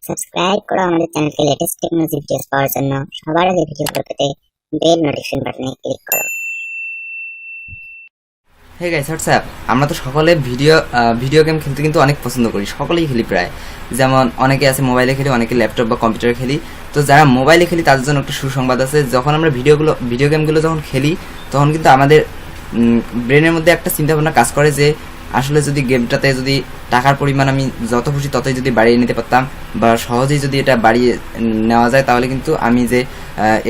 Subscribe করো আমাদের চ্যানেলকে লেটেস্ট টেকনোলজি ভিডিওস পাওয়ার জন্য। সবার আগে ভিডিওগুলো পেতে বেল নোটিফিকেশন বাটনে ক্লিক করো। হে গাইস হোয়াটসঅ্যাপ, আমরা তো সকলে ভিডিও গেম খেলতে কিন্তু অনেক পছন্দ করি, সকলেই খেলি প্রায়। যেমন অনেকে আছে মোবাইলে খেলি, অনেকে ল্যাপটপ বা কম্পিউটারে খেলি। তো যারা মোবাইলে খেলি তাদের জন্য একটা সুসংবাদ আছে, যখন আমরা ভিডিও গেমগুলো যখন খেলি তখন কিন্তু আমাদের ব্রেনের মধ্যে একটা চিন্তাভাবনা কাজ করে যে আসলে যদি গেমটাতে যদি টাকার পরিমাণ আমি যত খুশি ততই যদি বাড়িয়ে নিতে পারতাম বা সহজেই যদি এটা বাড়িয়ে নেওয়া যায়, তাহলে কিন্তু আমি যে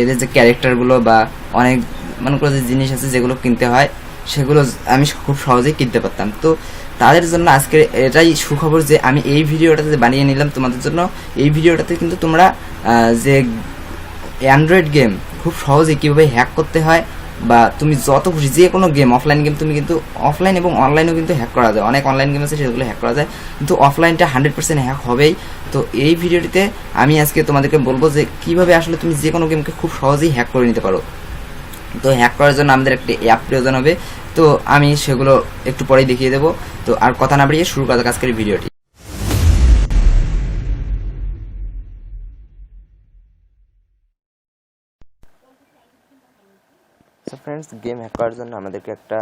এদের যে ক্যারেক্টারগুলো বা অনেক মনে করো যে জিনিস আছে যেগুলো কিনতে হয় সেগুলো আমি খুব সহজেই কিনতে পারতাম। তো তাদের জন্য আজকে এটাই সুখবর যে আমি এই ভিডিওটাতে বানিয়ে নিলাম তোমাদের জন্য। এই ভিডিওটাতে কিন্তু তোমরা যে অ্যান্ড্রয়েড গেম খুব সহজেই কীভাবে হ্যাক করতে হয় বা তুমি যত খুশি যে কোনো গেম, অফলাইন গেম তুমি কিন্তু অফলাইন এবং অনলাইনেও কিন্তু হ্যাক করা যায়। অনেক অনলাইন গেম আছে সেগুলো হ্যাক করা যায়, কিন্তু অফলাইনটা 100% হ্যাক হবেই। তো এই ভিডিওটিতে আমি আজকে তোমাদেরকে বলবো যে কীভাবে আসলে তুমি যে কোনো গেমকে খুব সহজেই হ্যাক করে নিতে পারো। তো হ্যাক করার জন্য আমাদের একটি অ্যাপ প্রয়োজন হবে, তো আমি সেগুলো একটু পরেই দেখিয়ে দেবো। তো আর কথা না বাড়িয়ে শুরু করা যাক আজকের ভিডিওটি। সো ফ্রেন্ডস, গেম হ্যাক করার জন্য আমাদেরকে একটা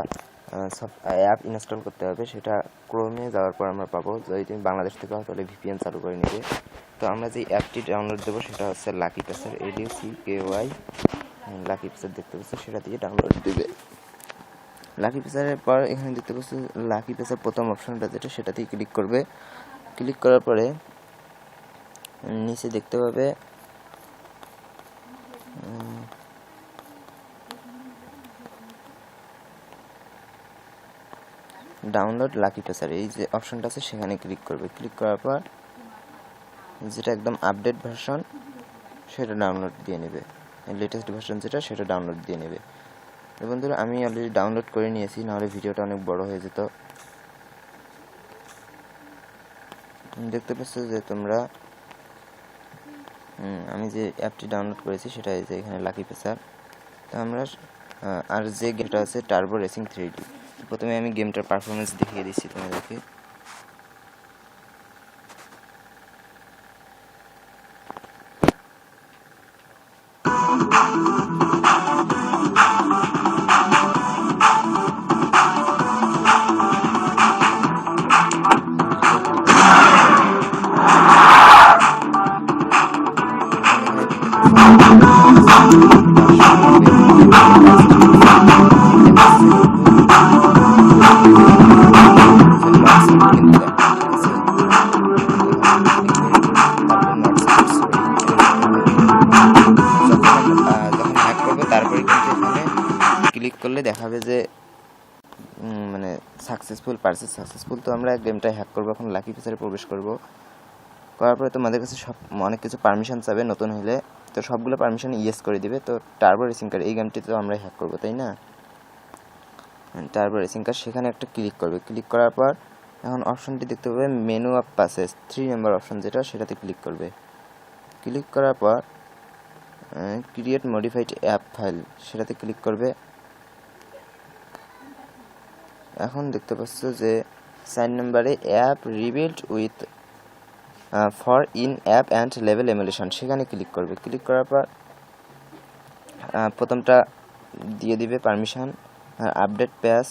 অ্যাপ ইনস্টল করতে হবে। সেটা ক্রোমে যাওয়ার পর আমরা পাবো। যদি তুমি বাংলাদেশ থেকে হও তাহলে ভিপিএন চালু করে নেবে। তো আমরা যে অ্যাপটি ডাউনলোড দেবো সেটা হচ্ছে lucky passer, LUCKY lucky passer দেখতে পাচ্ছি, সেটা দিয়ে ডাউনলোড দেবে। লাকি পেসারের পর এখানে দেখতে পাচ্ছি লাকি পেসার প্রথম অপশনটা যেটা, সেটাতেই ক্লিক করবে। ক্লিক করার পরে নিচে দেখতে পাবে ডাউনলোড লাকি পেসার, এই যে অপশনটা আছে সেখানে ক্লিক করবে। ক্লিক করার পর যেটা একদম আপডেট ভার্সন সেটা ডাউনলোড দিয়ে নেবে, লেটেস্ট ভার্সন যেটা সেটা ডাউনলোড দিয়ে নেবে। তো বন্ধুরা, আমি অলরেডি ডাউনলোড করে নিয়েছি, নাহলে ভিডিওটা অনেক বড় হয়ে যেত। দেখতে পাচ্ছ যে তোমরা আমি যে অ্যাপটি ডাউনলোড করেছি সেটা এই যে এখানে লাকি পেসার। তো আমরা আর যে গেমটা আছে টার্বো রেসিং 3D, প্রথমে আমি গেমটার পারফরমেন্স দেখিয়ে দিচ্ছি তোমাদেরকে। ক্লিক করলে দেখাবে যে মানে সাকসেসফুল, সাকসেসফুল। তো আমরা গেমটা হ্যাক করবো, এখন লাকি ফিচারে প্রবেশ করব। করার পরে তোমাদের কাছে অনেক কিছু পারমিশন চাবে নতুন হলে, তো সবগুলো পারমিশন ইয়েস করে দিবে। তো টার্বো রেসিং কার এই গেমটি তো আমরা হ্যাক করবো, তাই না? টার্বো রেসিং কার সেখানে একটা ক্লিক করবে। ক্লিক করার পর এখন অপশনটি দেখতে পাবে menu of passes 3 number option যেটা, সেটাতে ক্লিক করবে। ক্লিক করার পর ক্রিয়েট মডিফাইড অ্যাপ ফাইল সেটাতে ক্লিক করবে। এখন দেখতে পাচ্ছ যে 4 নম্বরে app rebuild with for in app and level emulation, সেখানে ক্লিক করবে। ক্লিক করার পর প্রথমটা দিয়ে দিবে পারমিশন, আপডেট প্যাচ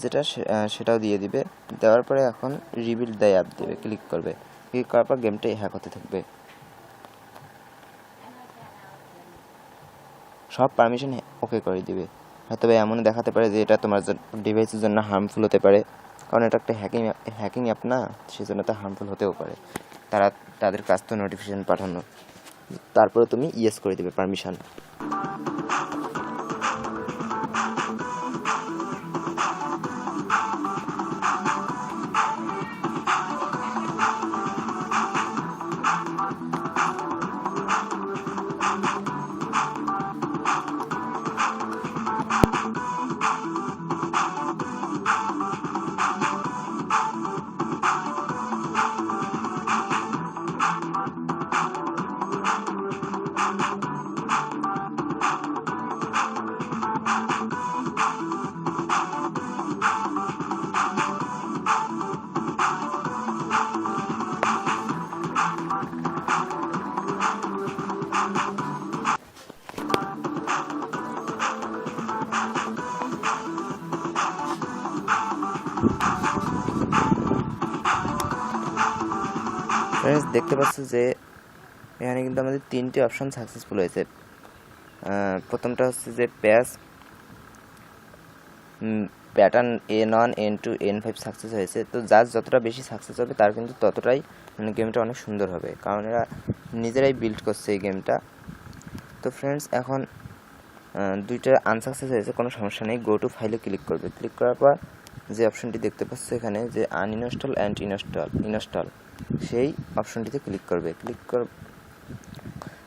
যেটা সেটাও দিয়ে দিবে। দেওয়ার পরে এখন রিবিল্ড দ্য অ্যাপ দেবে, ক্লিক করবে। ক্লিক করার পর গেমটাই হ্যাক হতে থাকবে। সব পারমিশন ওকে করে দিবে। হয়তো এমন দেখাতে পারে যে এটা তোমার ডিভাইসের জন্য হার্মফুল হতে পারে, কারণ এটা একটা হ্যাকিং অ্যাপ না, সেজন্য তা হার্মফুল হতেও পারে। তাদের কাজ তো নোটিফিকেশন পাঠানো। তারপরে তুমি ইয়েস করে দিবে পারমিশন। ফ্রেন্ডস দেখতে পাচ্ছ যে এখানে কিন্তু আমাদের 3টি অপশন সাকসেসফুল হয়েছে। প্রথমটা হচ্ছে যে pattern N1 N2 N5 success হয়েছে। তো যার যতটা বেশি সাকসেস হবে তার কিন্তু ততটাই মানে গেমটা অনেক সুন্দর হবে, কারণ এরা নিজেরাই বিল্ড করছে এই গেমটা। তো ফ্রেন্ডস এখন 2টা আনসাকসেস হয়েছে, কোনো সমস্যা নেই। গো টু ফাইলে ক্লিক করবে। ক্লিক করার পর যে অপশনটি দেখতে পাচ্ছ এখানে যে আনইনস্টল অ্যান্ড ইনস্টল, সেই অপশনটিতে ক্লিক করবে।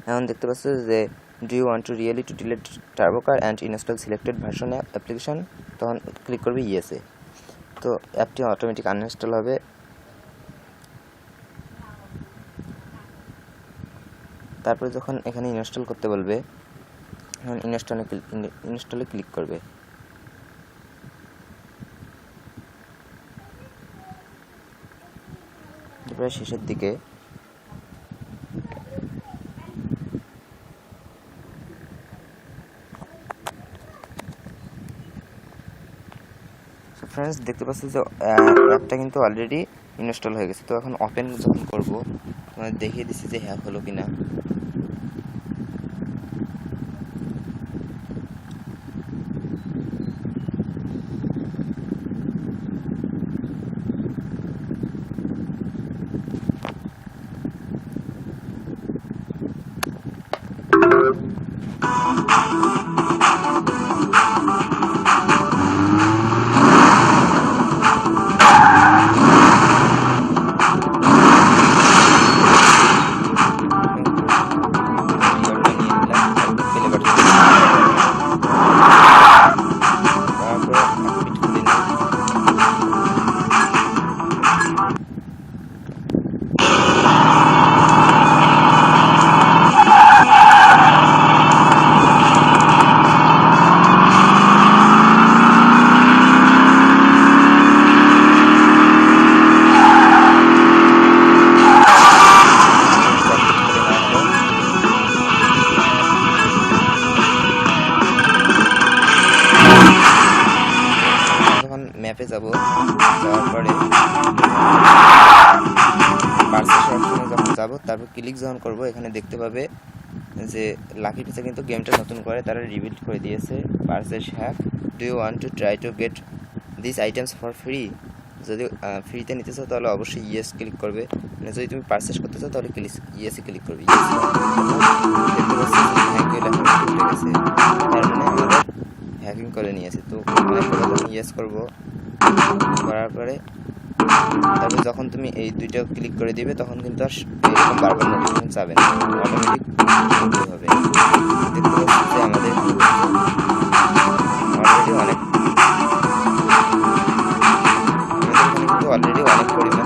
এখন দেখতে পাচ্ছ যে do you want to really to delete turbo car and install selected version application, তখন ক্লিক করবে ইয়েসে। তো অ্যাপটি অটোমেটিক আনইনস্টল হবে। তারপরে যখন এখানে ইনস্টল করতে বলবে এখন ইনস্টলে ক্লিক করবে। প্রায় শেষের দিকে ফ্রেন্ডস দেখতে পাচ্ছি যে অ্যাপটা কিন্তু অলরেডি ইনস্টল হয়ে গেছে। তো এখন ওপেন যখন করব তোমাদের দেখিয়ে দিচ্ছি যে হ্যাক হলো কিনা। ম্যাপে যাব, যাওয়ার পরে পার্সেস অপশনে যখন যাব তারপর ক্লিক যখন করব এখানে দেখতে পাবে যে লাকি পিসে কিন্তু গেমটা নতুন করে তারা রিবিল্ড করে দিয়েছে। Purchase hack, do you want to try to get this items for free. যদি ফ্রিতে নিতে চাও তাহলে অবশ্যই ইয়েস ক্লিক করবে, মানে যদি তুমি পারচেস করতে চাও তাহলে ইয়েসে ক্লিক করবে। দেখতে পাচ্ছি থ্যাংক ইউ লেখা উঠে গেছে, তার মানে আমাদের হ্যাকিং করে নিয়েছে। তো ইয়েস করব, করার পরে তারপরে যখন তুমি এই দুইটা ক্লিক করে দিবে তখন কিন্তু আর এরকম বারবার নোটিফিকেশন যাবে না, অটোমেটিক হবে। দেখতে পাচ্ছি যে আমাদের অলরেডি অনেক পরিমাণে